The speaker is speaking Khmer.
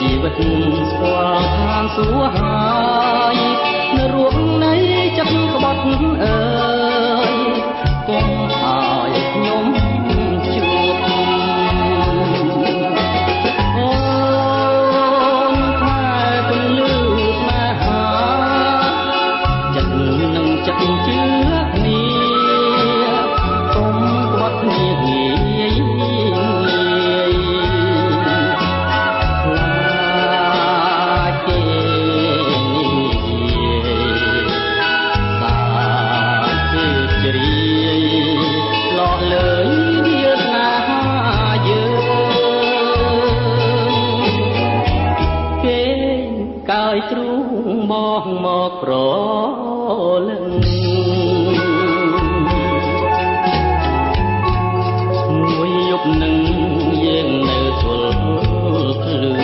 ជីវិតស្គាល់ឋានសួគ៌ហើយនៅរួងនៃចិត្តក្បត់អើយកុំឲ្យខ្ញុំជួបអូនខ្មែរពន្លឺស្នេហាចិត្តនឹងចិត្តជឿគ្នាកុំក្បត់គ្នាងាយកាយទ្រូងបងមកប្រ